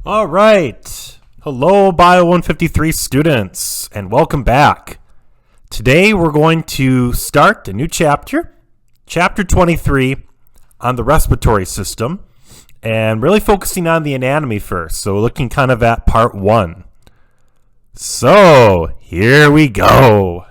All right. Hello, Bio 153 students, and welcome back. Today we're going to start a new chapter, chapter 23, on the respiratory system, and really focusing on the anatomy first. So looking kind of at part 1. So here we go.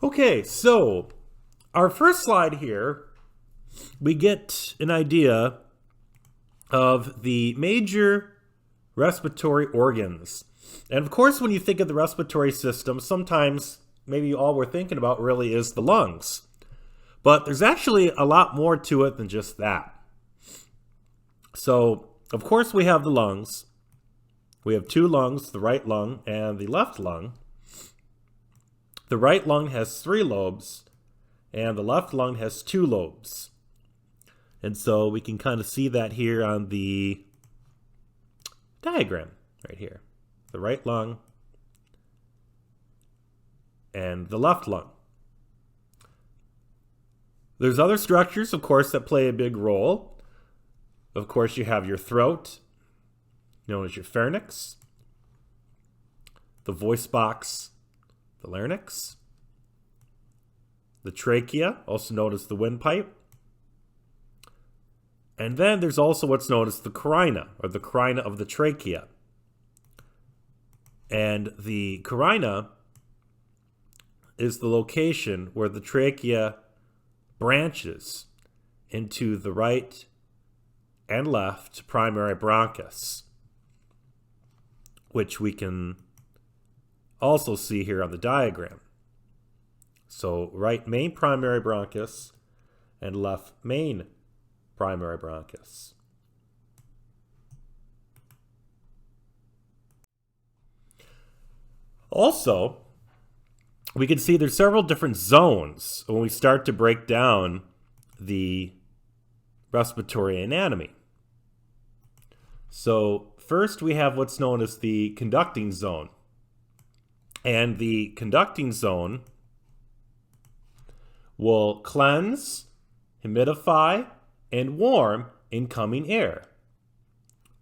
Okay, so our first slide here, we get an idea of the major respiratory organs. And of course, when you think of the respiratory system, sometimes maybe all we're thinking about really is the lungs. But there's actually a lot more to it than just that. So, of course, we have the lungs. We have two lungs, the right lung and the left lung. The right lung has 3 lobes, and the left lung has 2 lobes. And so we can kind of see that here on the diagram right here. The right lung and the left lung. There's other structures, of course, that play a big role. Of course, you have your throat, known as your pharynx, the voice box, the larynx, the trachea, also known as the windpipe, and then there's also what's known as the carina, or the carina of the trachea. And the carina is the location where the trachea branches into the right and left primary bronchus, which we can also see here on the diagram. So right main primary bronchus and left main primary bronchus. Also, we can see there's several different zones when we start to break down the respiratory anatomy. So first we have what's known as the conducting zone. And the conducting zone will cleanse, humidify, and warm incoming air,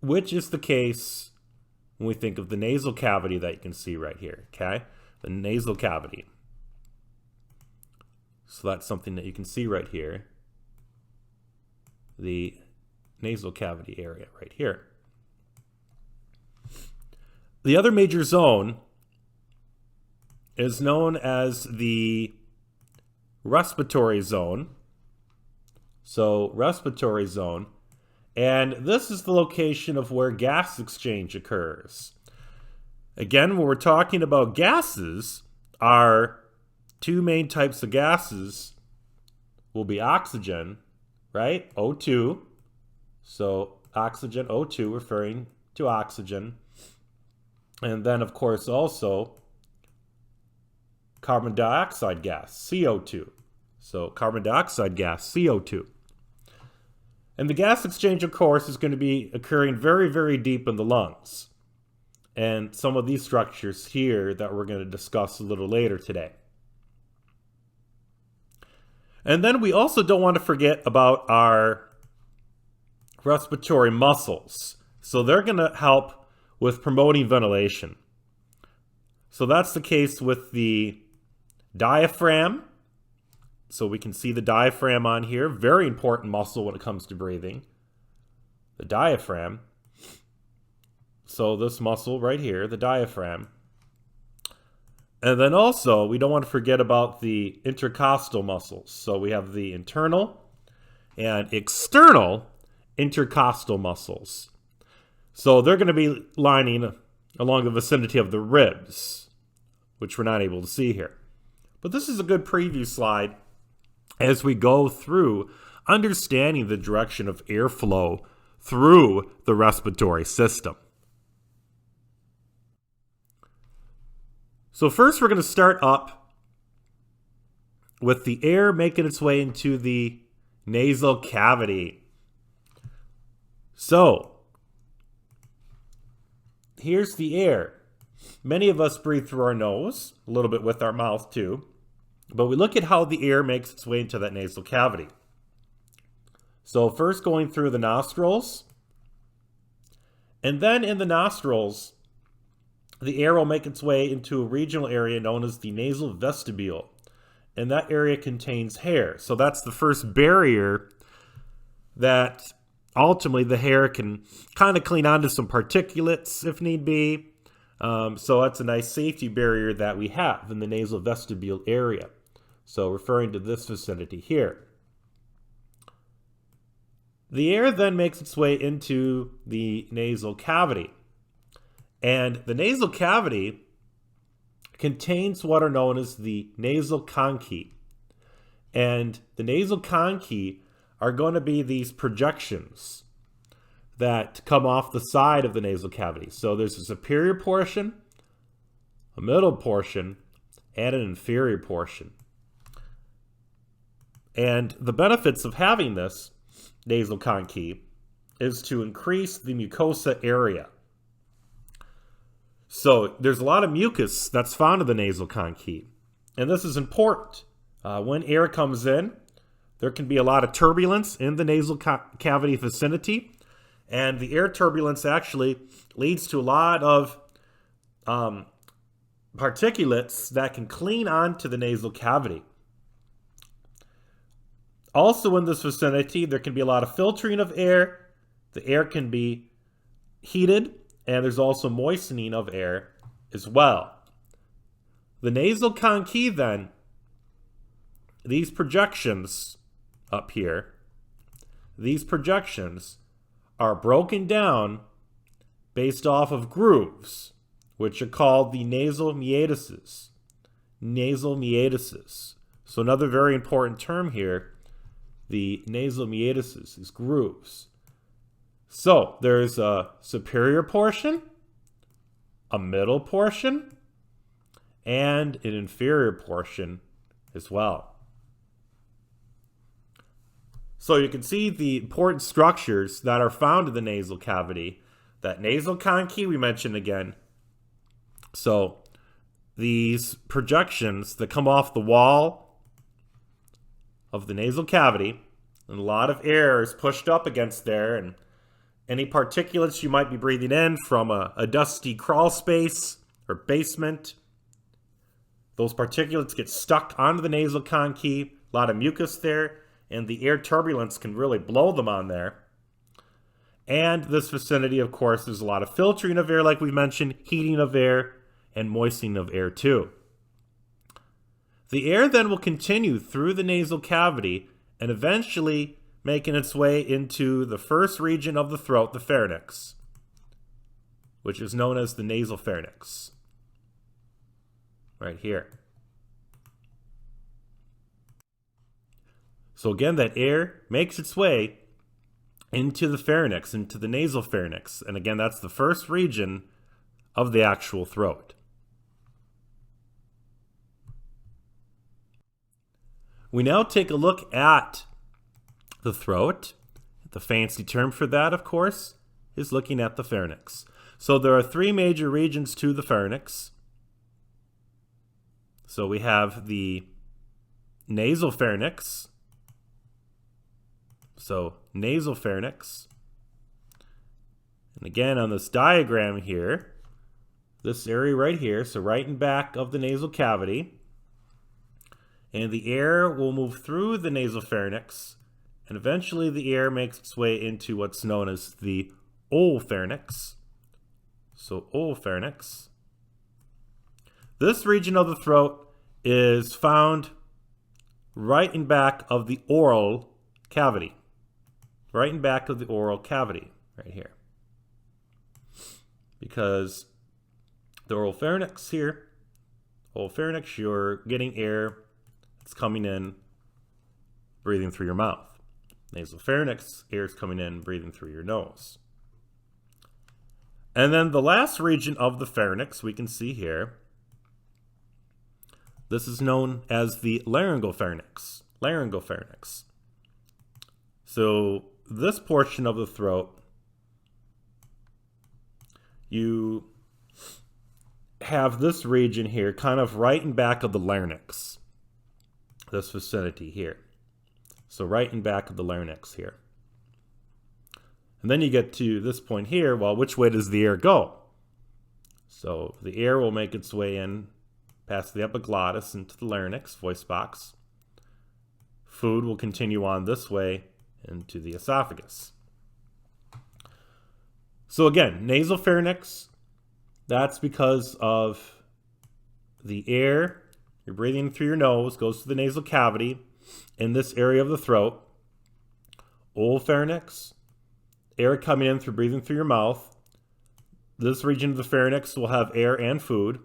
which is the case when we think of the nasal cavity that you can see right here, okay? The nasal cavity. So that's something that you can see right here. The nasal cavity area right here. The other major zone is known as the respiratory zone. So respiratory zone. And this is the location of where gas exchange occurs. Again, when we're talking about gases, our 2 main types of gases will be oxygen, right? O2. So oxygen, O2, referring to oxygen. And then, of course, also carbon dioxide gas, CO2. So carbon dioxide gas, CO2. And the gas exchange, of course, is going to be occurring very, very deep in the lungs. And some of these structures here that we're going to discuss a little later today. And then we also don't want to forget about our respiratory muscles. So they're going to help with promoting ventilation. So that's the case with the diaphragm. So we can see the diaphragm on here. Very important muscle when it comes to breathing. The diaphragm. So this muscle right here, the diaphragm. And then also, we don't want to forget about the intercostal muscles. So we have the internal and external intercostal muscles. So they're going to be lining along the vicinity of the ribs, which we're not able to see here. But this is a good preview slide as we go through understanding the direction of airflow through the respiratory system. So first we're going to start up with the air making its way into the nasal cavity. So here's the air. Many of us breathe through our nose, a little bit with our mouth too, but we look at how the air makes its way into that nasal cavity. So first going through the nostrils, and then in the nostrils, the air will make its way into a regional area known as the nasal vestibule, and that area contains hair. So that's the first barrier that ultimately the hair can kind of clean onto some particulates if need be. So that's a nice safety barrier that we have in the nasal vestibule area. So referring to this vicinity here. The air then makes its way into the nasal cavity. And the nasal cavity contains what are known as the nasal conchae. And the nasal conchae are going to be these projections that come off the side of the nasal cavity. So there's a superior portion, a middle portion, and an inferior portion. And the benefits of having this nasal conchae is to increase the mucosa area. So there's a lot of mucus that's found in the nasal conchae. And this is important. When air comes in, there can be a lot of turbulence in the nasal cavity vicinity. And the air turbulence actually leads to a lot of particulates that can cling onto the nasal cavity. Also in this vicinity, there can be a lot of filtering of air. The air can be heated, and there's also moistening of air as well. The nasal conchae then, these projections up here, these projections are broken down based off of grooves, which are called the nasal meatuses. Nasal meatuses. So another very important term here, the nasal meatuses, is grooves. So there's a superior portion, a middle portion, and an inferior portion as well. So you can see the important structures that are found in the nasal cavity. That nasal conchae we mentioned again. So these projections that come off the wall of the nasal cavity, and a lot of air is pushed up against there, and any particulates you might be breathing in from a dusty crawl space or basement, those particulates get stuck onto the nasal conchae, a lot of mucus there, and the air turbulence can really blow them on there. And this vicinity, of course, there's a lot of filtering of air, like we mentioned, heating of air, and moistening of air too. The air then will continue through the nasal cavity and eventually making its way into the first region of the throat, the pharynx, which is known as the nasal pharynx. Right here. So again, that air makes its way into the pharynx, into the nasal pharynx. And again, that's the first region of the actual throat. We now take a look at the throat. The fancy term for that, of course, is looking at the pharynx. So there are three major regions to the pharynx. So we have the nasal pharynx. So nasal pharynx. And again, on this diagram here, this area right here, so right in back of the nasal cavity. And the air will move through the nasopharynx, and eventually the air makes its way into what's known as the oropharynx. So oropharynx. This region of the throat is found right in back of the oral cavity. Right in back of the oral cavity, right here. Because the oropharynx here, oropharynx, you're getting air that's coming in, breathing through your mouth. Nasopharynx, air is coming in, breathing through your nose. And then the last region of the pharynx we can see here, this is known as the laryngopharynx. Laryngopharynx. So this portion of the throat, you have this region here kind of right in back of the larynx. This vicinity here. So right in back of the larynx here. And then you get to this point here, well, which way does the air go? So the air will make its way in past the epiglottis into the larynx, voice box. Food will continue on this way into the esophagus. So again, nasopharynx, that's because of the air you're breathing through your nose goes to the nasal cavity in this area of the throat. Oropharynx, air coming in through breathing through your mouth. This region of the pharynx will have air and food.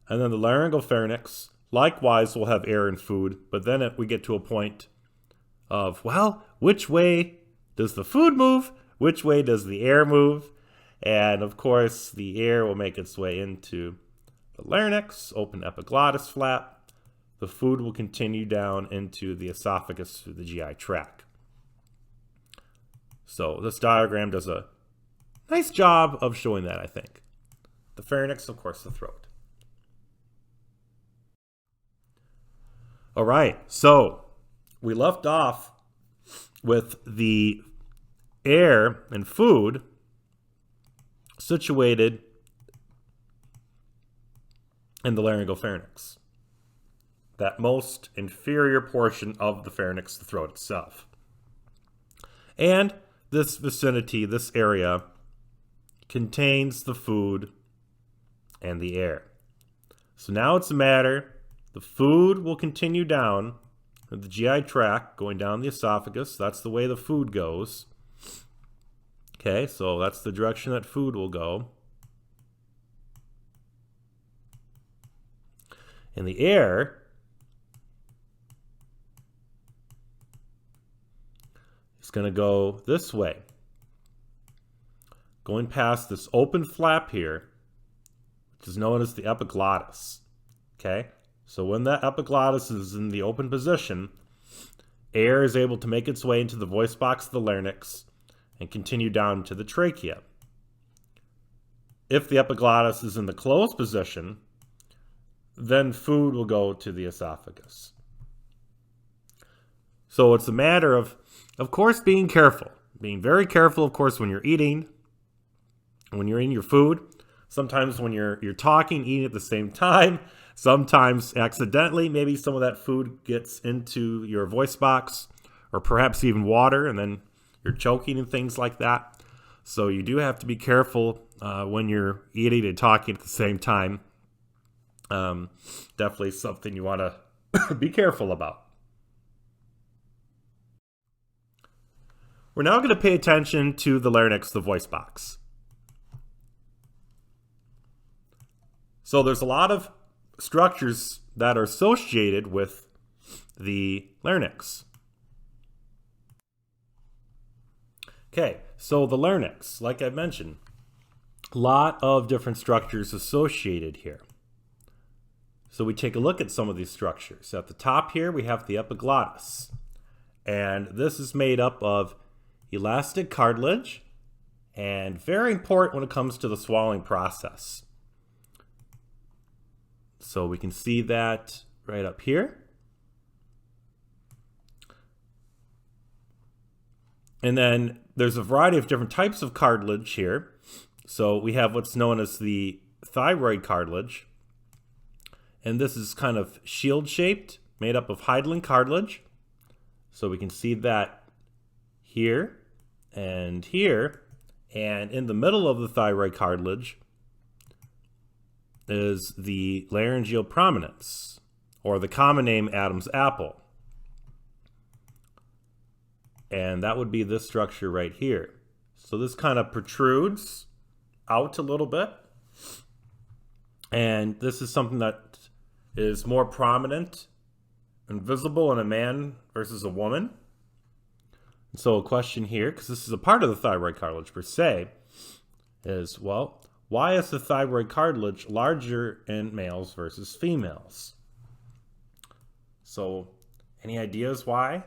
And then the laryngopharynx, likewise, will have air and food. But then we get to a point of, well, which way does the food move? Which way does the air move? And of course, the air will make its way into the larynx, open epiglottis flap. The food will continue down into the esophagus through the GI tract. So this diagram does a nice job of showing that, I think. The pharynx, of course, the throat. All right, so we left off with the air and food situated in the laryngopharynx, that most inferior portion of the pharynx, the throat itself. And this vicinity, this area, contains the food and the air. So now it's a matter, the food will continue down the GI tract, going down the esophagus. That's the way the food goes. Okay, so that's the direction that food will go. And the air is going to go this way, going past this open flap here, which is known as the epiglottis. Okay, so when that epiglottis is in the open position, air is able to make its way into the voice box of the larynx and continue down to the trachea. If the epiglottis is in the closed position, then food will go to the esophagus. So it's a matter of course, being careful. Being very careful, of course, when you're eating, when you're eating your food. Sometimes when you're talking, eating at the same time. Sometimes accidentally, maybe some of that food gets into your voice box, or perhaps even water, and then you're choking and things like that. So you do have to be careful when you're eating and talking at the same time. Definitely something you want to be careful about. We're now going to pay attention to the larynx, the voice box. So there's a lot of structures that are associated with the larynx. Okay, so the larynx, like I mentioned, a lot of different structures associated here. So we take a look at some of these structures. At the top here, we have the epiglottis. And this is made up of elastic cartilage, and very important when it comes to the swallowing process. So we can see that right up here. And then there's a variety of different types of cartilage here. So we have what's known as the thyroid cartilage. And this is kind of shield-shaped, made up of hyaline cartilage. So we can see that here and here. And in the middle of the thyroid cartilage is the laryngeal prominence, or the common name Adam's apple. And that would be this structure right here. So this kind of protrudes out a little bit. And this is something that is more prominent and visible in a man versus a woman. And so a question here, because this is a part of the thyroid cartilage per se, is, well, why is the thyroid cartilage larger in males versus females? So, any ideas why?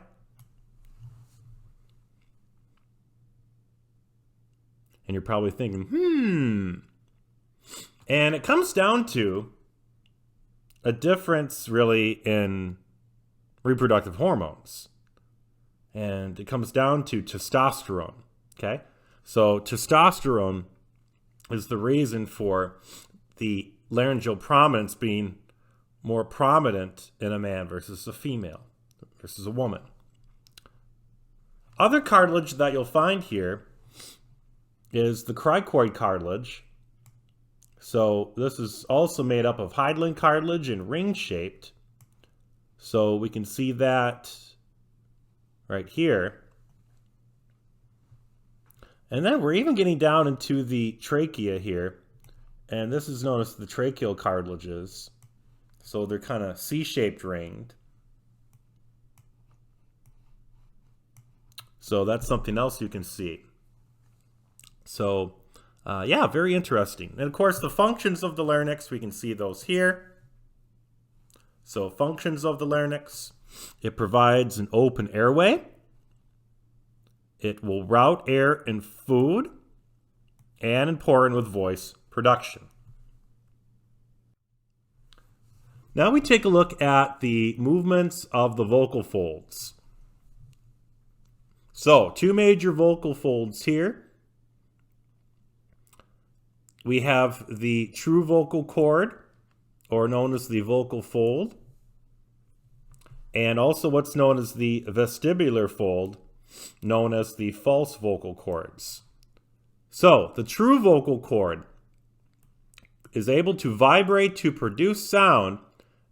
And you're probably thinking, And it comes down to a difference really in reproductive hormones. And it comes down to testosterone, okay? So testosterone is the reason for the laryngeal prominence being more prominent in a man versus a female, versus a woman. Other cartilage that you'll find here is the cricoid cartilage. So this is also made up of hyaline cartilage and ring-shaped. So we can see that right here. And then we're even getting down into the trachea here. And this is known as the tracheal cartilages. So they're kind of C-shaped ringed. So that's something else you can see. So, yeah, very interesting. And of course, the functions of the larynx, we can see those here. So functions of the larynx, it provides an open airway. It will route air and food, and important with voice production. Now we take a look at the movements of the vocal folds. So, two major vocal folds here. We have the true vocal cord, or known as the vocal fold, and also what's known as the vestibular fold, known as the false vocal cords. So, the true vocal cord is able to vibrate to produce sound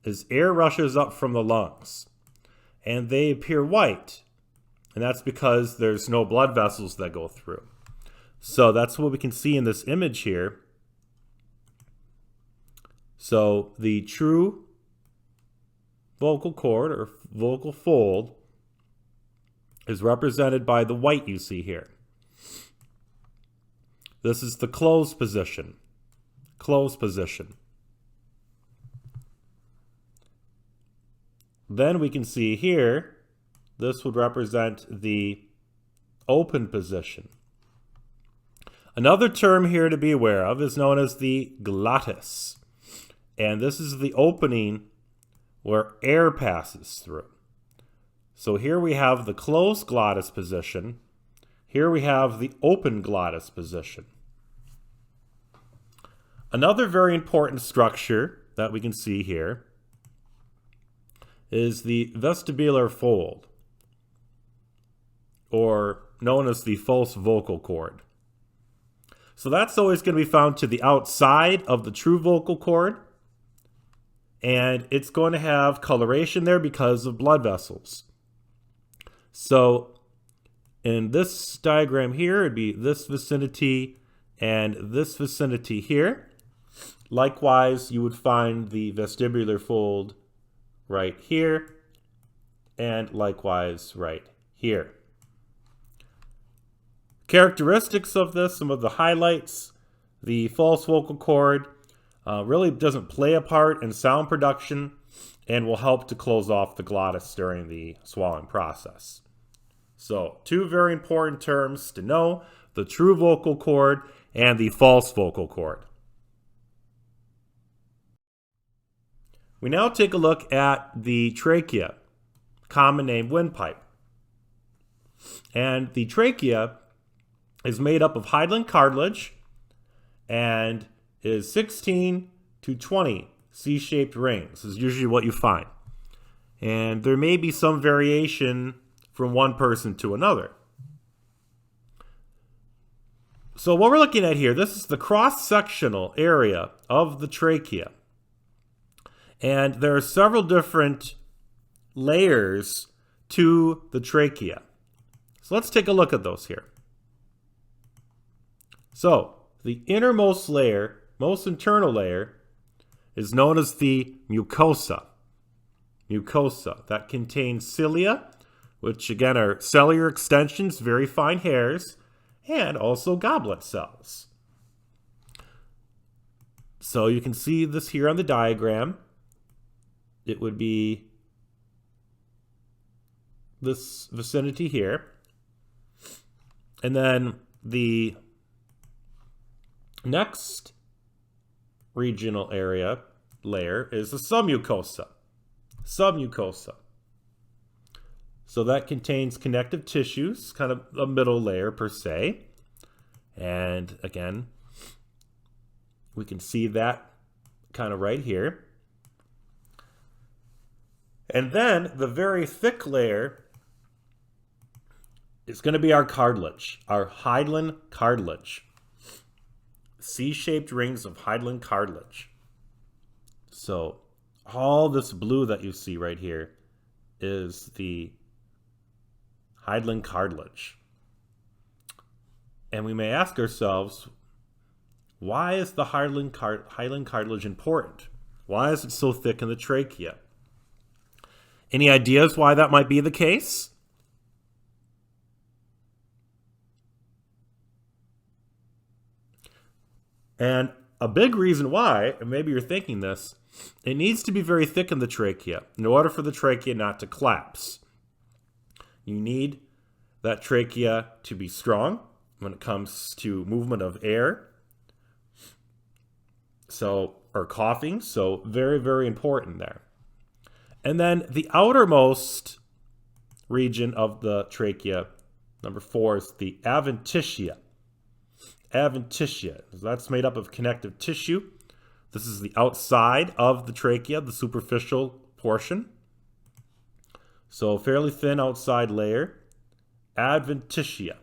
as air rushes up from the lungs. And they appear white. And that's because there's no blood vessels that go through. So that's what we can see in this image here. So the true vocal cord or vocal fold is represented by the white you see here. This is the closed position. Closed position. Then we can see here, this would represent the open position. Another term here to be aware of is known as the glottis. And this is the opening where air passes through. So here we have the closed glottis position. Here we have the open glottis position. Another very important structure that we can see here is the vestibular fold, or known as the false vocal cord. So that's always going to be found to the outside of the true vocal cord, and it's going to have coloration there because of blood vessels. So in this diagram here, it'd be this vicinity and this vicinity here. Likewise, you would find the vestibular fold right here, and likewise right here. Characteristics of this, some of the highlights: the false vocal cord really doesn't play a part in sound production and will help to close off the glottis during the swallowing process. So, two very important terms to know: the true vocal cord and the false vocal cord. We now take a look at the trachea, common name windpipe. And the trachea is made up of hyaline cartilage, and is 16 to 20 C-shaped rings. This is usually what you find. And there may be some variation from one person to another. So what we're looking at here, this is the cross-sectional area of the trachea. And there are several different layers to the trachea. So let's take a look at those here. So the innermost layer, most internal layer, is known as the mucosa. Mucosa. That contains cilia, which again are cellular extensions, very fine hairs, and also goblet cells. So you can see this here on the diagram. It would be this vicinity here. And then the next regional area layer is the submucosa. Submucosa. So that contains connective tissues, kind of a middle layer per se. And again, we can see that kind of right here. And then the very thick layer is going to be our cartilage, our hyaline cartilage. C-shaped rings of hyaline cartilage. So all this blue that you see right here is the hyaline cartilage. And we may ask ourselves, why is the hyaline cartilage important? Why is it so thick in the trachea? Any ideas why that might be the case? And a big reason why, and maybe you're thinking this, it needs to be very thick in the trachea in order for the trachea not to collapse. You need that trachea to be strong when it comes to movement of air, or coughing, so very, very important there. And then the outermost region of the trachea, number 4, is the adventitia. Adventitia. That's made up of connective tissue. This is the outside of the trachea, the superficial portion. So fairly thin outside layer. Adventitia.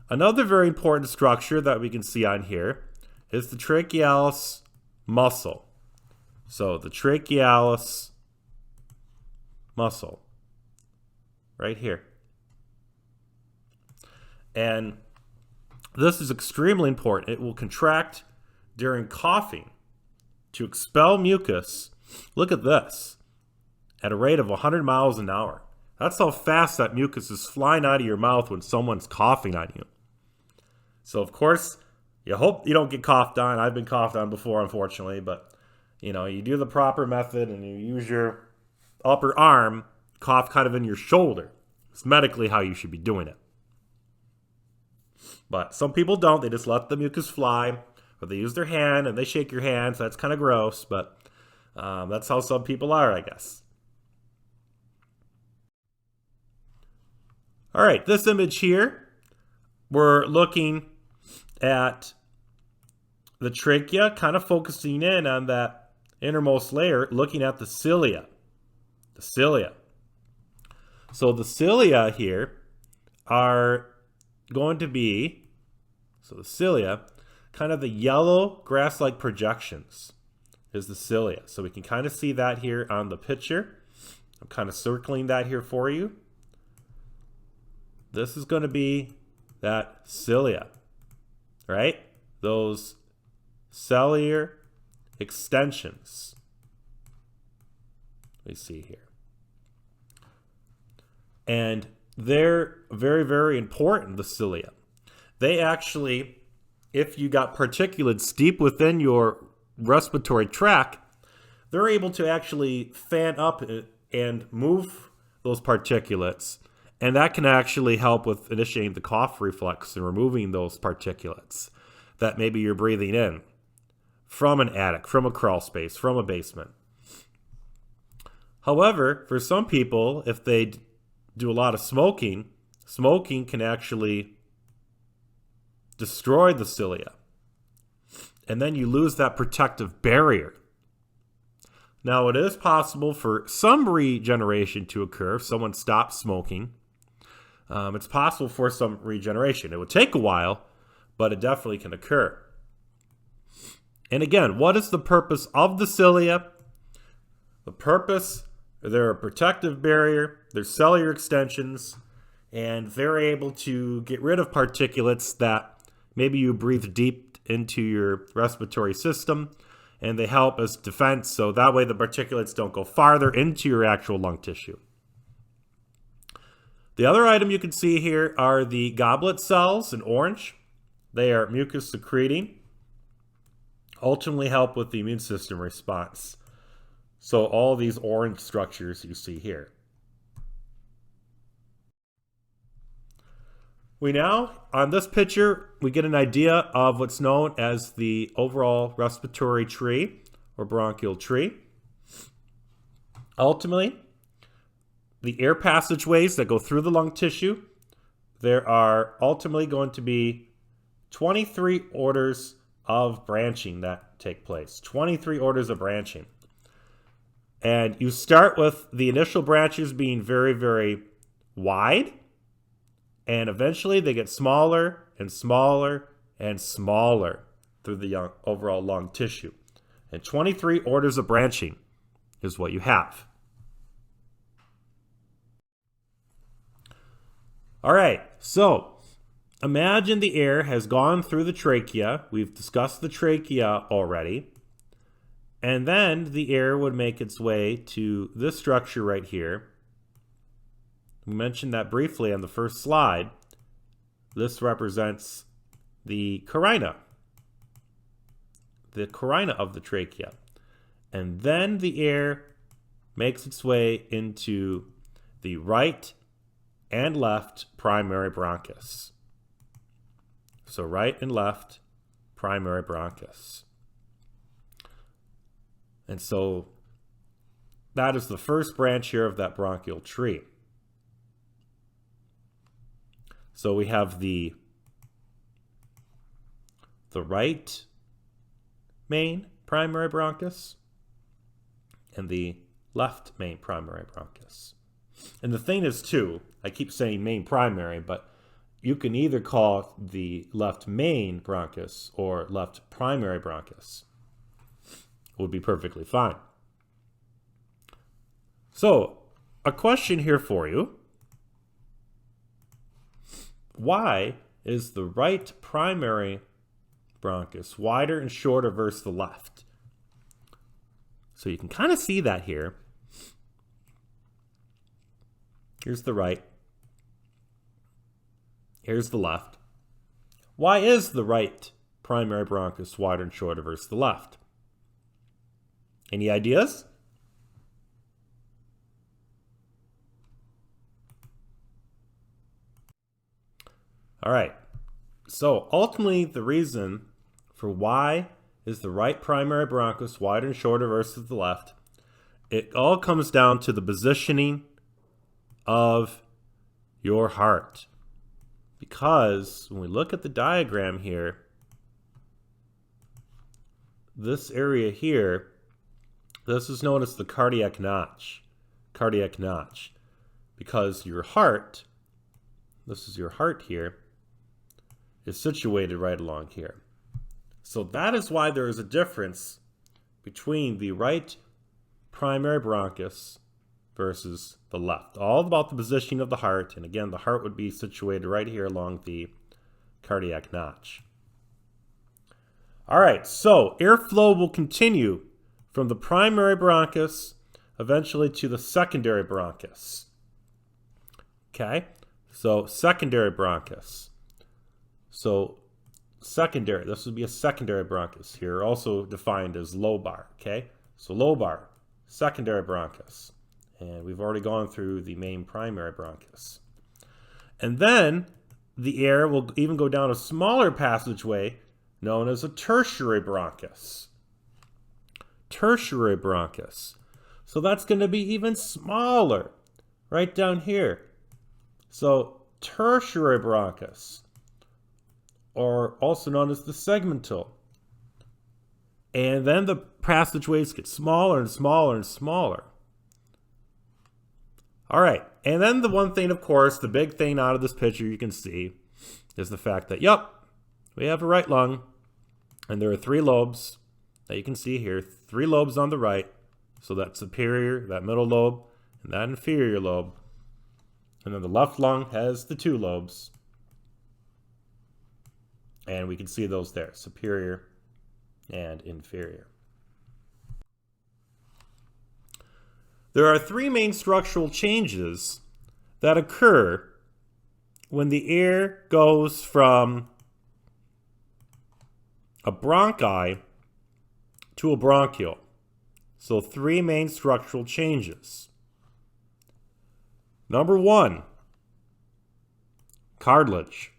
Another very important structure that we can see on here is the trachealis muscle. So the trachealis muscle, right here. And this is extremely important. It will contract during coughing to expel mucus. Look at this, at a rate of 100 miles an hour. That's how fast that mucus is flying out of your mouth when someone's coughing on you. So of course, you hope you don't get coughed on. I've been coughed on before, unfortunately, but you do the proper method and you use your upper arm, cough kind of in your shoulder. It's medically how you should be doing it. But some people don't. They just let the mucus fly, or they use their hand and they shake your hand. So that's kind of gross, but that's how some people are, I guess. All right, this image here, we're looking at the trachea, kind of focusing in on that innermost layer, looking at the cilia. The cilia. So the cilia here are going to be, so the cilia, kind of the yellow grass-like projections is the cilia. So we can kind of see that here on the picture. I'm kind of circling that here for you. This is going to be that cilia, right? Those cellular extensions we see here. And they're very, very important, the cilia. They actually, if you got particulates deep within your respiratory tract, they're able to actually fan up and move those particulates. And that can actually help with initiating the cough reflex and removing those particulates that maybe you're breathing in from an attic, from a crawl space, from a basement. However, for some people, if they do a lot of smoking, smoking can actually destroy the cilia. and then you lose that protective barrier. Now, it is possible for some regeneration to occur if someone stops smoking. It's possible for some regeneration. It would take a while, but it definitely can occur. And again, what is the purpose of the cilia? The purpose, they're a protective barrier, they're cellular extensions, and they're able to get rid of particulates that maybe you breathe deep into your respiratory system, and they help as defense, so that way the particulates don't go farther into your actual lung tissue. The other item you can see here are the goblet cells in orange. They are mucus secreting, ultimately help with the immune system response. So all these orange structures you see here. We now, on this picture, we get an idea of what's known as the overall respiratory tree or bronchial tree. Ultimately, the air passageways that go through the lung tissue, there are ultimately going to be 23 orders of branching that take place. 23 orders of branching. And you start with the initial branches being very, very wide. And eventually they get smaller and smaller and smaller through the overall lung tissue. And 23 orders of branching is what you have. All right, so imagine the air has gone through the trachea. We've discussed the trachea already. And then the air would make its way to this structure right here. We mentioned that briefly on the first slide. This represents the carina of the trachea. And then the air makes its way into the right and left primary bronchus. So right and left primary bronchus. And so that is the first branch here of that bronchial tree. So we have the right main primary bronchus and the left main primary bronchus. And the thing is too, I keep saying main primary, but you can either call the left main bronchus or left primary bronchus. It would be perfectly fine. So, a question here for you. Why is the right primary bronchus wider and shorter versus the left? So you can kind of see that here. Here's the right. Here's the left. Why is the right primary bronchus wider and shorter versus the left? Any ideas? All right, so ultimately the reason for why is the right primary bronchus wider and shorter versus the left, it all comes down to the positioning of your heart. Because when we look at the diagram here, this area here, this is known as the cardiac notch. Cardiac notch. Because your heart, this is your heart here, is situated right along here. So that is why there is a difference between the right primary bronchus versus the left. All about the positioning of the heart, and again, the heart would be situated right here along the cardiac notch. All right, so airflow will continue from the primary bronchus eventually to the secondary bronchus. Okay, so secondary bronchus. So secondary, this would be a secondary bronchus here, also defined as lobar, okay? So lobar, secondary bronchus. And we've already gone through the main primary bronchus. And then the air will even go down a smaller passageway known as a tertiary bronchus. Tertiary bronchus. So that's going to be even smaller, right down here. So tertiary bronchus, or also known as the segmental And then the passageways get smaller and smaller and smaller. All right. And then the one thing, of course, the big thing out of this picture you can see is the fact that, we have a right lung. And there are 3 lobes that you can see here. 3 lobes on the right. So that superior, that middle lobe, and that inferior lobe. And then the left lung has the 2 lobes. And we can see those there, superior and inferior. There are 3 main structural changes that occur when the air goes from a bronchi to a bronchiole. So 3 main structural changes. Number 1, cartilage.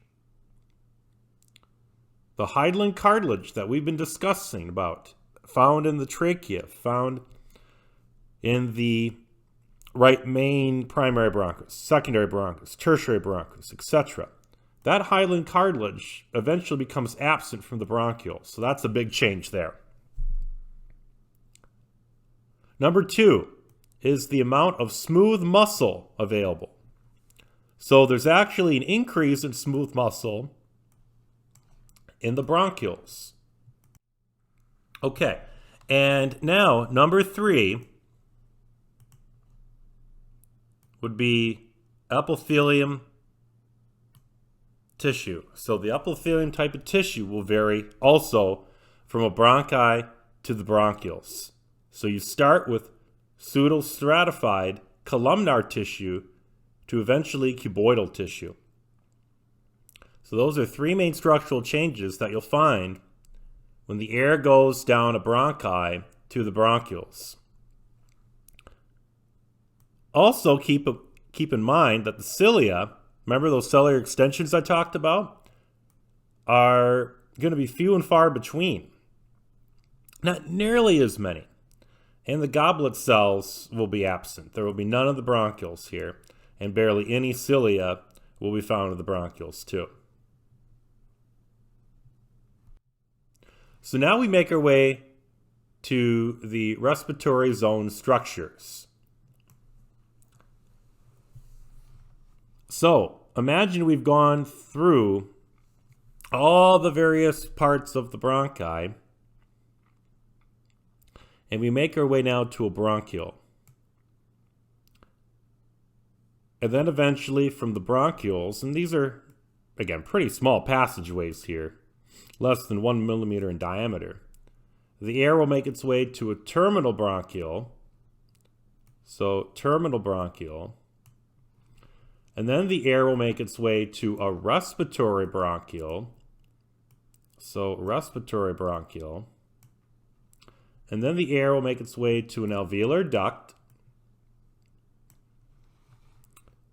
The hyaline cartilage that we've been discussing about, found in the trachea, found in the right main primary bronchus, secondary bronchus, tertiary bronchus, etc. That hyaline cartilage eventually becomes absent from the bronchiole, so that's a big change there. Number 2 is the amount of smooth muscle available. So there's actually an increase in smooth muscle in the bronchioles. Okay, and now number 3 would be epithelium tissue. So the epithelium type of tissue will vary also from a bronchi to the bronchioles. So you start with pseudostratified columnar tissue to eventually cuboidal tissue. So those are 3 main structural changes that you'll find when the air goes down a bronchi to the bronchioles. Also keep in mind that the cilia, remember those cellular extensions I talked about, are going to be few and far between. Not nearly as many. And the goblet cells will be absent. There will be none of the bronchioles here, and barely any cilia will be found in the bronchioles too. So now we make our way to the respiratory zone structures. So imagine we've gone through all the various parts of the bronchi, and we make our way now to a bronchiole. And then eventually from the bronchioles, and these are, again, pretty small passageways here, less than 1 millimeter in diameter, the air will make its way to a terminal bronchiole. So terminal bronchiole. And then the air will make its way to a respiratory bronchiole. So respiratory bronchiole. And then the air will make its way to an alveolar duct.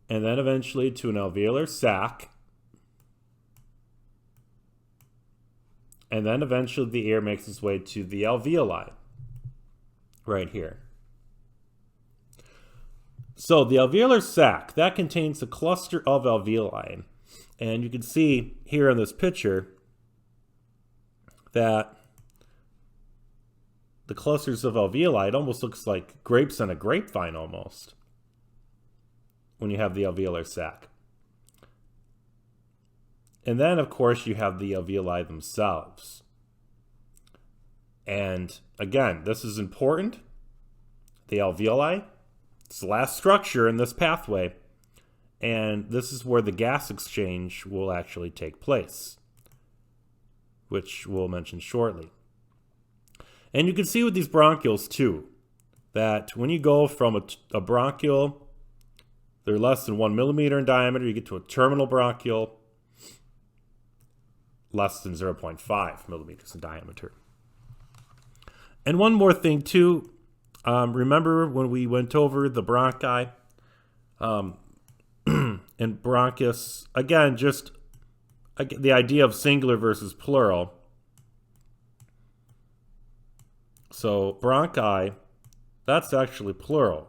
And then eventually to an alveolar sac. And then eventually the air makes its way to the alveoli, right here. So the alveolar sac, that contains a cluster of alveoli. And you can see here in this picture that the clusters of alveoli, it almost looks like grapes on a grapevine almost when you have the alveolar sac. And then, of course, you have the alveoli themselves. And again, this is important. The alveoli, it's the last structure in this pathway. And this is where the gas exchange will actually take place, which we'll mention shortly. And you can see with these bronchioles, too, that when you go from a bronchiole, they're less than 1 millimeter in diameter, you get to a terminal bronchiole, less than 0.5 millimeters in diameter. And one more thing, too. Remember when we went over the bronchi and bronchus? Again, just the idea of singular versus plural. So bronchi, that's actually plural.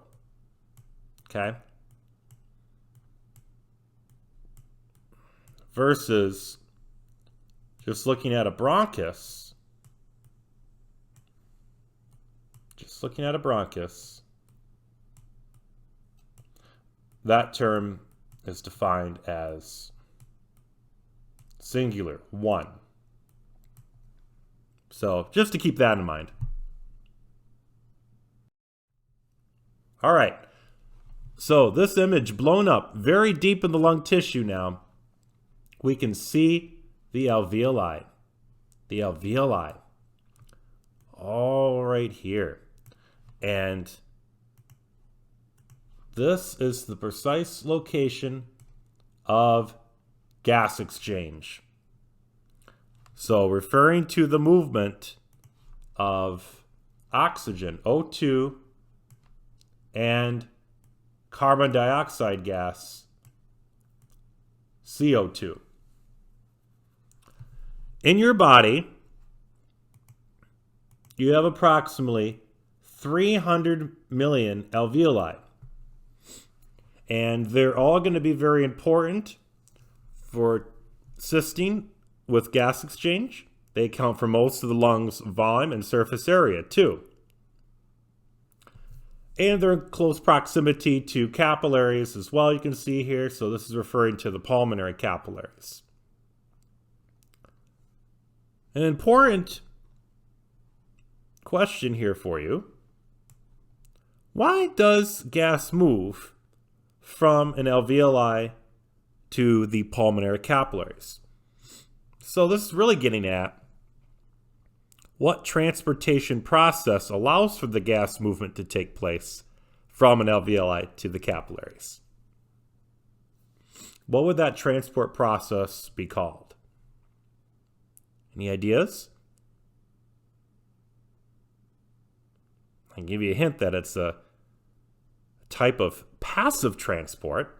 Okay? Versus just looking at a bronchus, just looking at a bronchus, that term is defined as singular, one. So just to keep that in mind. All right. So this image blown up very deep in the lung tissue now, we can see the alveoli. The alveoli. All right here. And this is the precise location of gas exchange. So referring to the movement of oxygen, O2, and carbon dioxide gas, CO2. In your body, you have approximately 300 million alveoli. And they're all going to be very important for assisting with gas exchange. They account for most of the lungs' volume and surface area, too. And they're in close proximity to capillaries as well, you can see here. So this is referring to the pulmonary capillaries. An important question here for you. Why does gas move from an alveoli to the pulmonary capillaries? So this is really getting at what transportation process allows for the gas movement to take place from an alveoli to the capillaries. What would that transport process be called? Any ideas? I can give you a hint that it's a type of passive transport.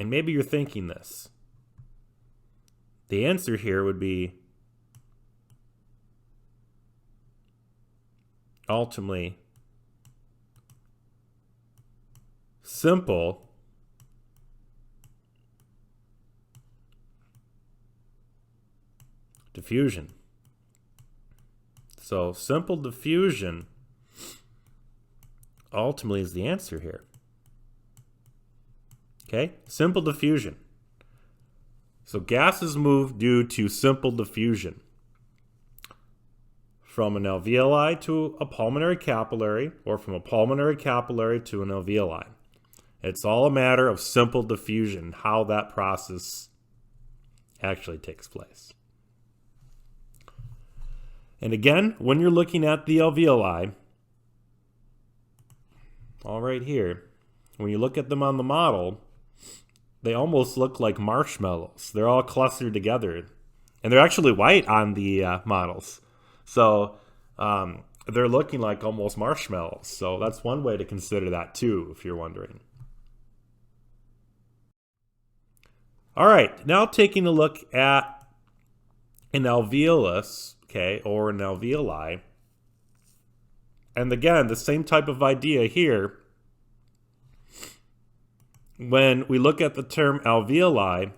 And maybe you're thinking this. The answer here would be ultimately simple diffusion. So simple diffusion ultimately is the answer here. Okay, simple diffusion. So gases move due to simple diffusion from an alveoli to a pulmonary capillary, or from a pulmonary capillary to an alveoli. It's all a matter of simple diffusion, how that process actually takes place. And again, when you're looking at the alveoli, all right here, when you look at them on the model, they almost look like marshmallows. They're all clustered together. And they're actually white on the models. So they're looking like almost marshmallows. So that's one way to consider that too, if you're wondering. All right, now taking a look at an alveolus, okay, or an alveoli. And again, the same type of idea here. When we look at the term alveoli,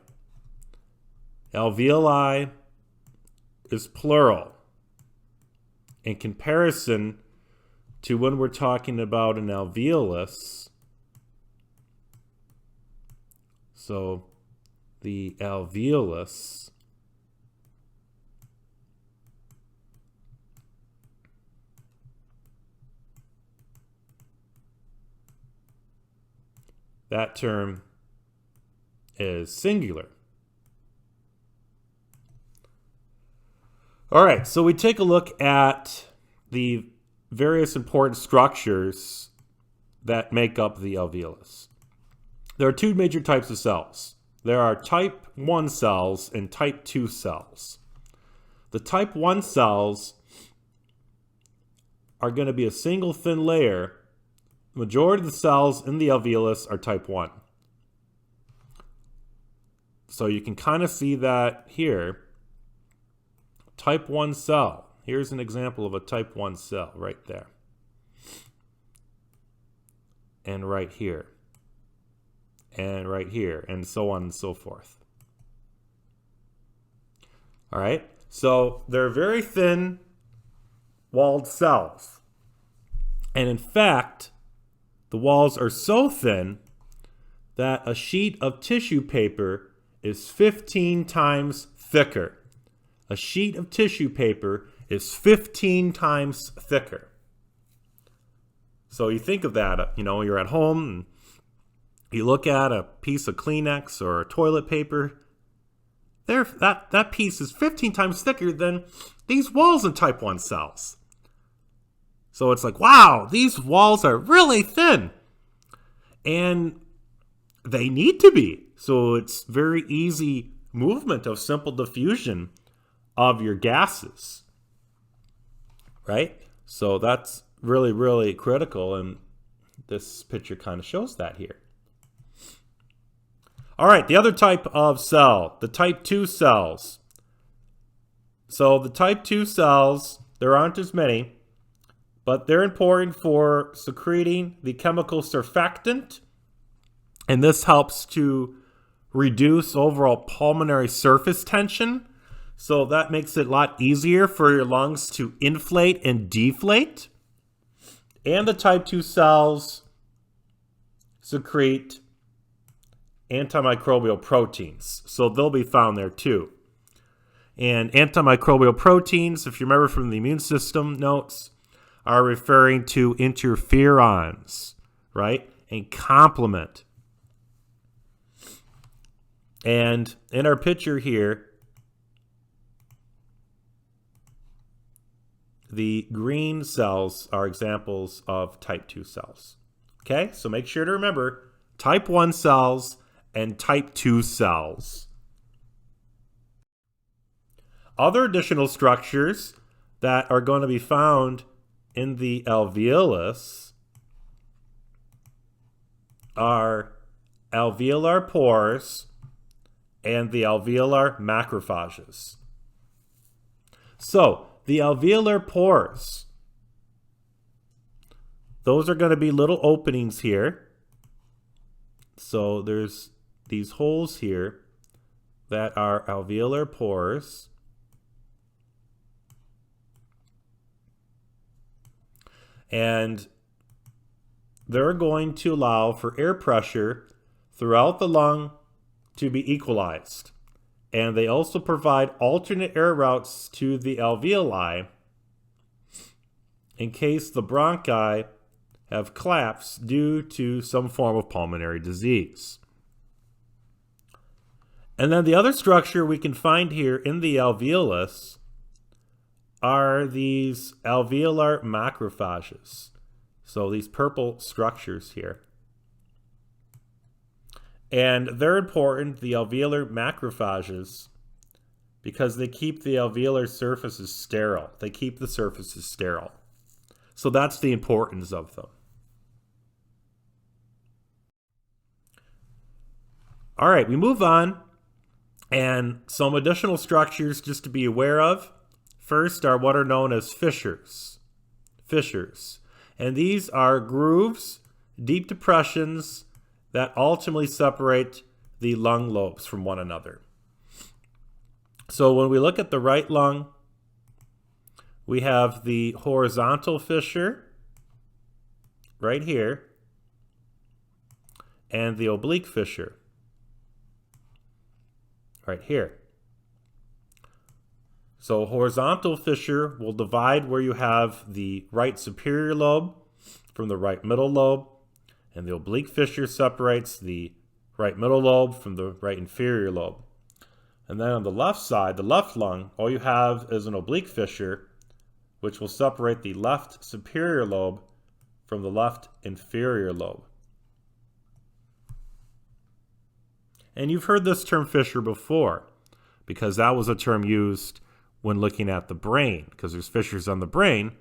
alveoli is plural in comparison to when we're talking about an alveolus. So the alveolus that term is singular. All right, so we take a look at the various important structures that make up the alveolus. There are two major types of cells. There are type 1 cells and type 2 cells. The type 1 cells are going to be a single thin layer. The majority of the cells in the alveolus are type 1. So you can kind of see that here. Type 1 cell. Here's an example of a type 1 cell right there. And right here. And right here. And so on and so forth. All right. So they're very thin walled cells. And in fact, the walls are so thin that a sheet of tissue paper is 15 times thicker. A sheet of tissue paper is 15 times thicker. So you think of that, you're at home and you look at a piece of Kleenex or toilet paper. That piece is 15 times thicker than these walls in type 1 cells. So it's like, wow, these walls are really thin. And they need to be. So it's very easy movement of simple diffusion of your gases. Right? So that's really, really critical. And this picture kind of shows that here. All right, the other type of cell, the type 2 cells. So the type 2 cells, there aren't as many, but they're important for secreting the chemical surfactant, and this helps to reduce overall pulmonary surface tension. So that makes it a lot easier for your lungs to inflate and deflate. And the type 2 cells secrete antimicrobial proteins. So they'll be found there too. And antimicrobial proteins, if you remember from the immune system notes, are referring to interferons, right? And complement. And in our picture here, the green cells are examples of type 2 cells. Okay, so make sure to remember type 1 cells and type 2 cells. Other additional structures that are going to be found in the alveolus are alveolar pores and the alveolar macrophages. So, the alveolar pores, those are going to be little openings here. So there's these holes here that are alveolar pores. And they're going to allow for air pressure throughout the lung to be equalized. And they also provide alternate air routes to the alveoli in case the bronchi have collapsed due to some form of pulmonary disease. And then the other structure we can find here in the alveolus are these alveolar macrophages. So these purple structures here. And they're important, the alveolar macrophages, because they keep the alveolar surfaces sterile. They keep the surfaces sterile. So that's the importance of them. All right, we move on. And some additional structures just to be aware of. First are what are known as fissures. Fissures. And these are grooves, deep depressions, that ultimately separate the lung lobes from one another. So when we look at the right lung, we have the horizontal fissure right here and the oblique fissure right here. So horizontal fissure will divide where you have the right superior lobe from the right middle lobe, and the oblique fissure separates the right middle lobe from the right inferior lobe. And then on the left side, the left lung, all you have is an oblique fissure, which will separate the left superior lobe from the left inferior lobe. And you've heard this term fissure before, because that was a term used when looking at the brain, because there's fissures on the brain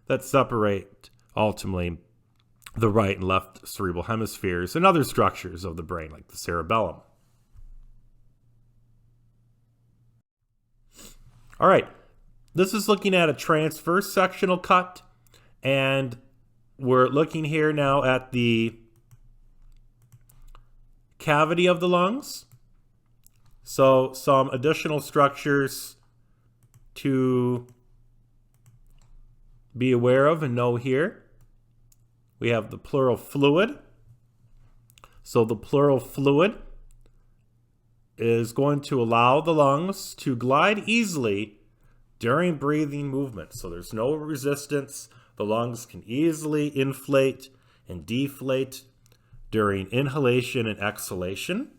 that separate ultimately the right and left cerebral hemispheres and other structures of the brain, like the cerebellum. All right, this is looking at a transverse sectional cut, and we're looking here now at the cavity of the lungs. So some additional structures to be aware of and know here, we have the pleural fluid. So the pleural fluid is going to allow the lungs to glide easily during breathing movement. So there's no resistance. The lungs can easily inflate and deflate during inhalation and exhalation.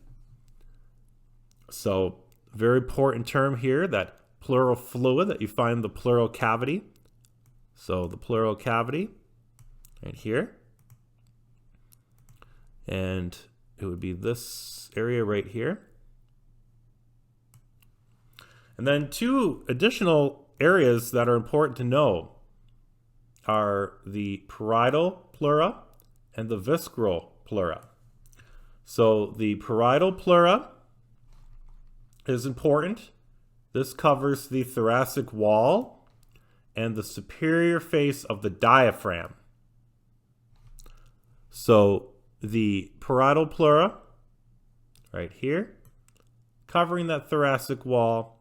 So very important term here, that pleural fluid that you find in the pleural cavity. So the pleural cavity right here. And it would be this area right here. And then two additional areas that are important to know are the parietal pleura and the visceral pleura. So the parietal pleura is important. This covers the thoracic wall and the superior face of the diaphragm. So the parietal pleura, right here, covering that thoracic wall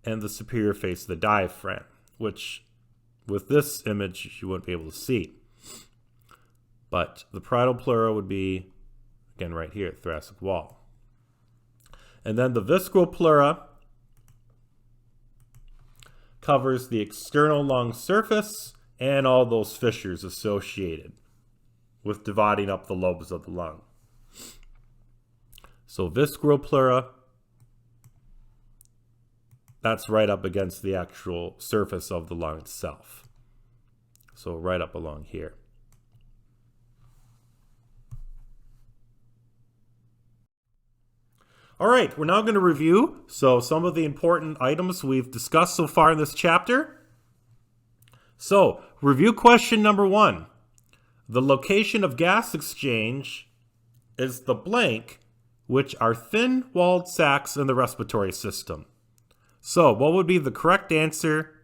and the superior face of the diaphragm, which with this image you wouldn't be able to see. But the parietal pleura would be, again, right here, thoracic wall. And then the visceral pleura covers the external lung surface and all those fissures associated with dividing up the lobes of the lung. So visceral pleura, that's right up against the actual surface of the lung itself. So right up along here. All right, we're now going to review some of the important items we've discussed so far in this chapter. So, review question number 1. The location of gas exchange is the blank, which are thin-walled sacs in the respiratory system. So, what would be the correct answer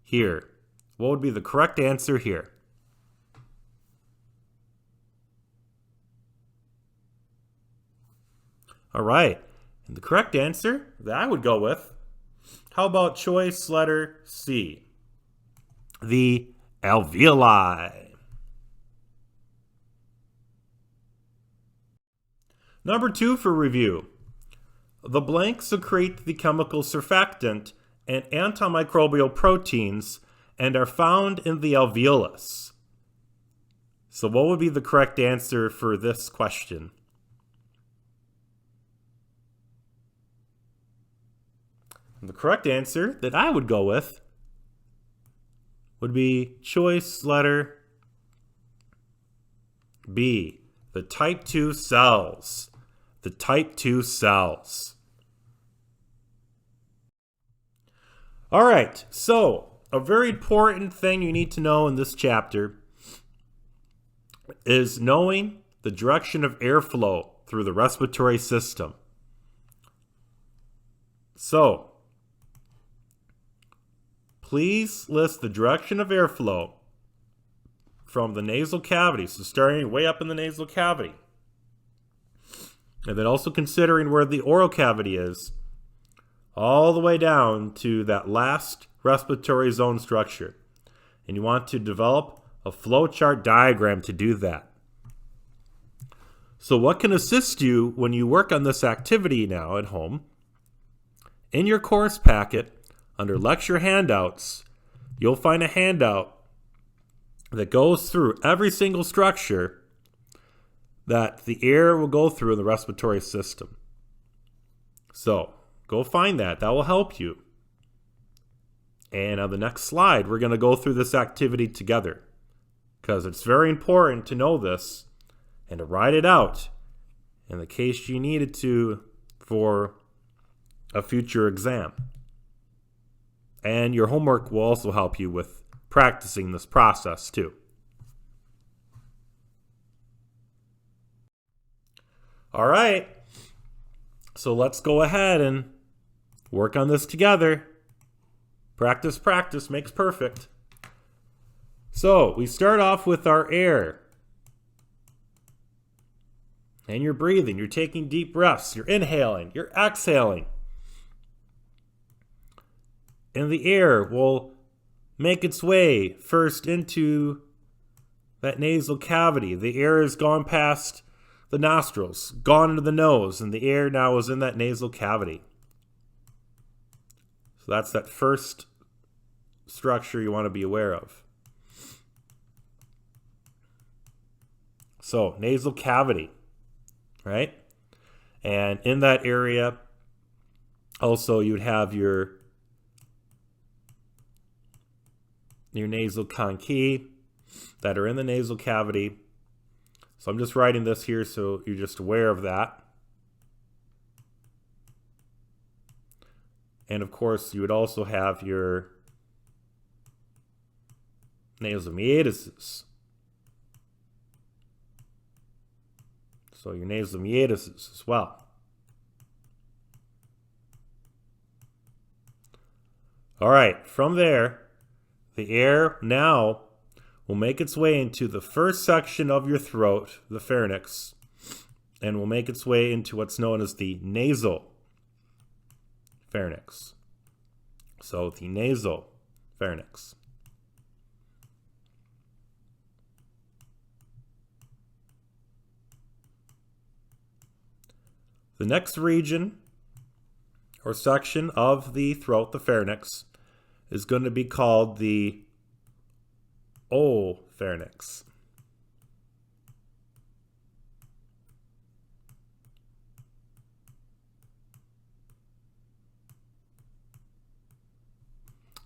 here? What would be the correct answer here? All right, and the correct answer that I would go with, how about choice letter C? The alveoli. Number 2 for review. The blank secrete the chemical surfactant and antimicrobial proteins and are found in the alveolus. So what would be the correct answer for this question? And the correct answer that I would go with would be choice letter B, the type 2 cells. The type 2 cells. All right, so a very important thing you need to know in this chapter is knowing the direction of airflow through the respiratory system. So, please list the direction of airflow from the nasal cavity, so starting way up in the nasal cavity. And then also considering where the oral cavity is, all the way down to that last respiratory zone structure. And you want to develop a flowchart diagram to do that. So what can assist you when you work on this activity now at home? In your course packet, under lecture handouts, you'll find a handout that goes through every single structure that the air will go through in the respiratory system. So, go find that. That will help you. And on the next slide, we're going to go through this activity together because it's very important to know this and to write it out in the case you needed to for a future exam. And your homework will also help you with practicing this process too. All right, so let's go ahead and work on this together. Practice, practice makes perfect. So we start off with our air. And you're breathing, you're taking deep breaths, you're inhaling, you're exhaling. And the air will make its way first into that nasal cavity. The air has gone past the nostrils, gone into the nose, and the air now is in that nasal cavity. So that's that first structure you want to be aware of. So, nasal cavity, right? And in that area, also you'd have your nasal conchae that are in the nasal cavity. So I'm just writing this here so you're just aware of that. And of course, you would also have your nasal meatuses. So your nasal meatuses as well. All right, from there, the air now will make its way into the first section of your throat, the pharynx, and will make its way into what's known as the nasal pharynx. So the nasal pharynx. The next region or section of the throat, the pharynx, is going to be called the oropharynx.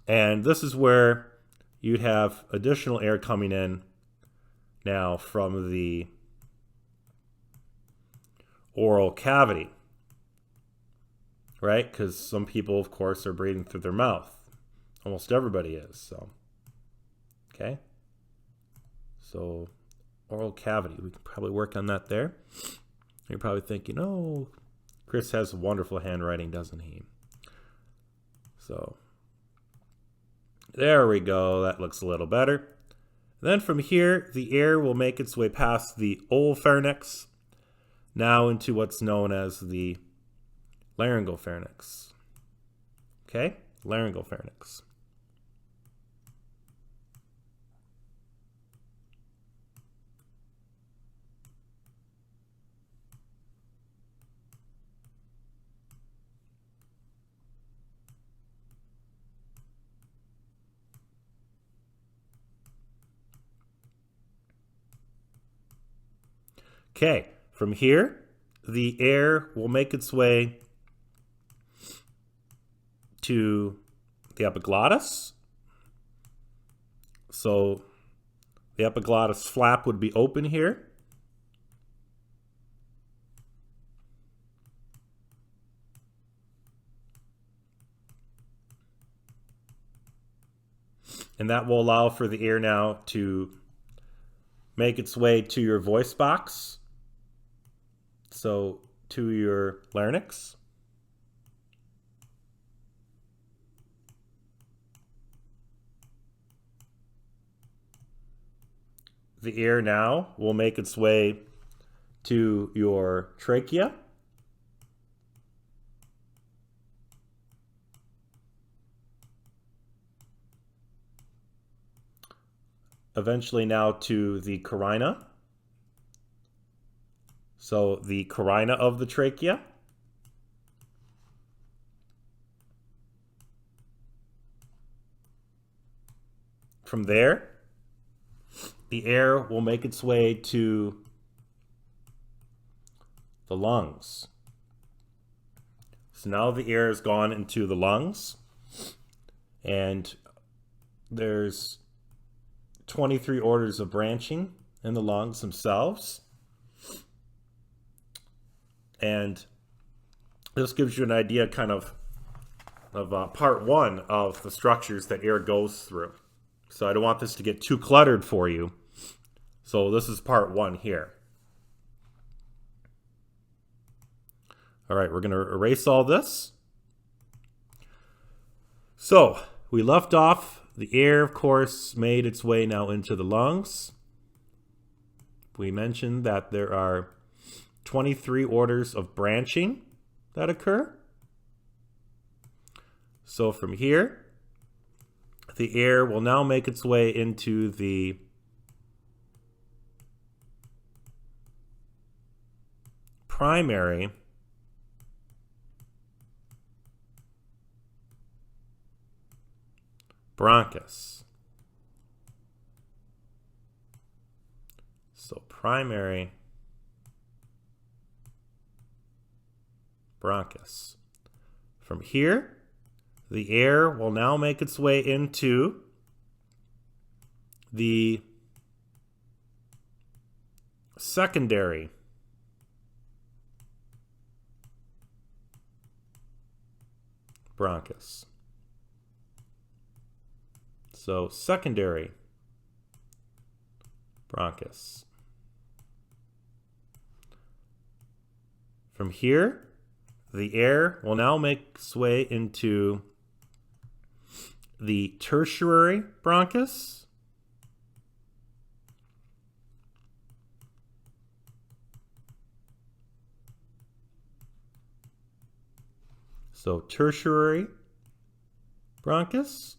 And this is where you'd have additional air coming in now from the oral cavity, right? Because some people, of course, are breathing through their mouth. Almost everybody is, so. Okay. So, oral cavity. We can probably work on that there. You're probably thinking, oh, Chris has wonderful handwriting, doesn't he? So, there we go. That looks a little better. Then from here, the air will make its way past the oropharynx, now into what's known as the laryngeal pharynx. Okay? Laryngeal pharynx. Okay, from here, the air will make its way to the epiglottis. So the epiglottis flap would be open here. And that will allow for the air now to make its way to your voice box. So to your larynx. The air now will make its way to your trachea. Eventually now to the carina. So the carina of the trachea. From there, the air will make its way to the lungs. So now the air has gone into the lungs, and there's 23 orders of branching in the lungs themselves. And this gives you an idea kind of part one of the structures that air goes through. So I don't want this to get too cluttered for you. So this is part one here. All right, we're going to erase all this. So we left off, the air, of course, made its way now into the lungs. We mentioned that there are 23 orders of branching that occur. So from here, the air will now make its way into the primary bronchus. So primary bronchus. From here, the air will now make its way into the secondary bronchus. So secondary bronchus. From here, the air will now make its way into the tertiary bronchus. So tertiary bronchus.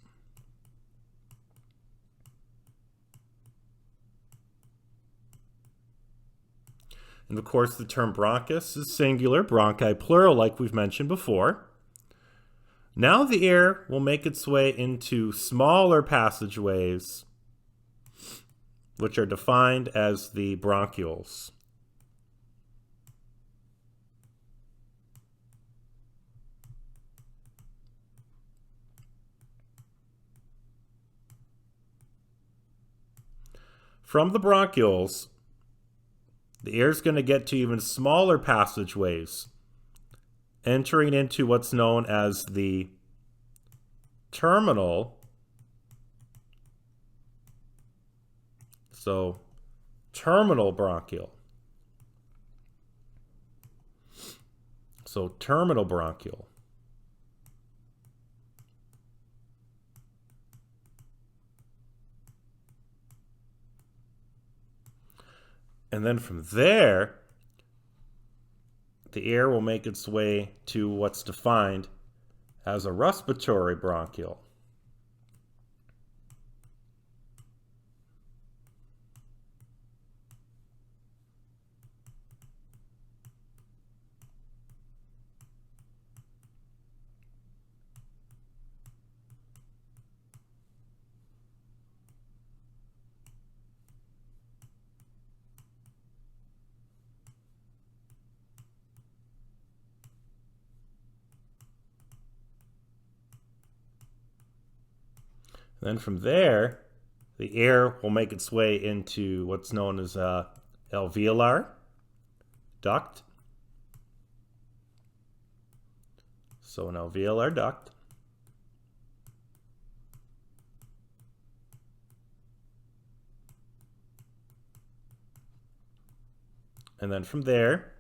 And of course, the term bronchus is singular, bronchi plural, like we've mentioned before. Now the air will make its way into smaller passageways, which are defined as the bronchioles. From the bronchioles, the air is going to get to even smaller passageways, entering into what's known as the terminal. So, terminal bronchial. So, terminal bronchial. And then from there, the air will make its way to what's defined as a respiratory bronchial. Then from there, the air will make its way into what's known as a alveolar duct. So an alveolar duct. And then from there,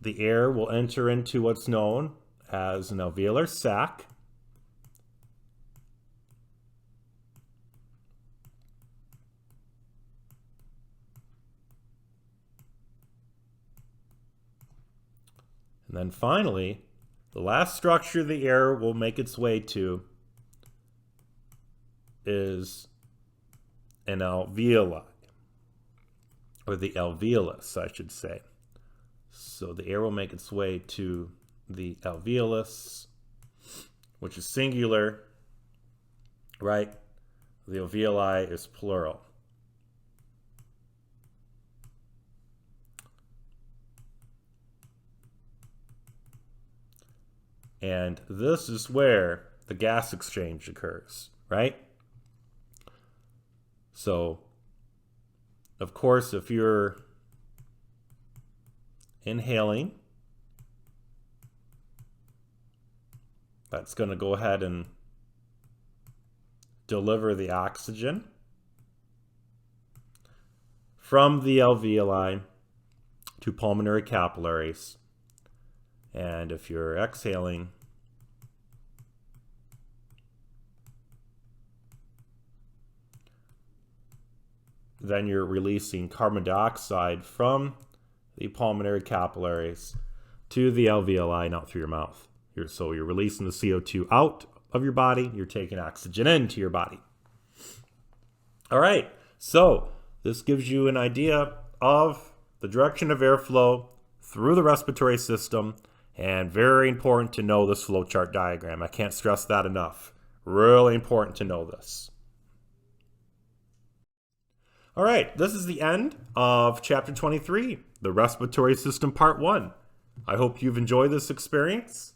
the air will enter into what's known as an alveolar sac. And then finally, the last structure the air will make its way to is an alveoli, or the alveolus, I should say. So the air will make its way to the alveolus, which is singular, right? The alveoli is plural. And this is where the gas exchange occurs, right? So, of course, if you're inhaling, that's going to go ahead and deliver the oxygen from the alveoli to pulmonary capillaries. And if you're exhaling, then you're releasing carbon dioxide from the pulmonary capillaries to the alveoli and out through your mouth. So you're releasing the CO2 out of your body, you're taking oxygen into your body. All right, so this gives you an idea of the direction of airflow through the respiratory system, and very important to know this flowchart diagram. I can't stress that enough. Really important to know this. All right, this is the end of Chapter 23, the Respiratory System Part 1. I hope you've enjoyed this experience.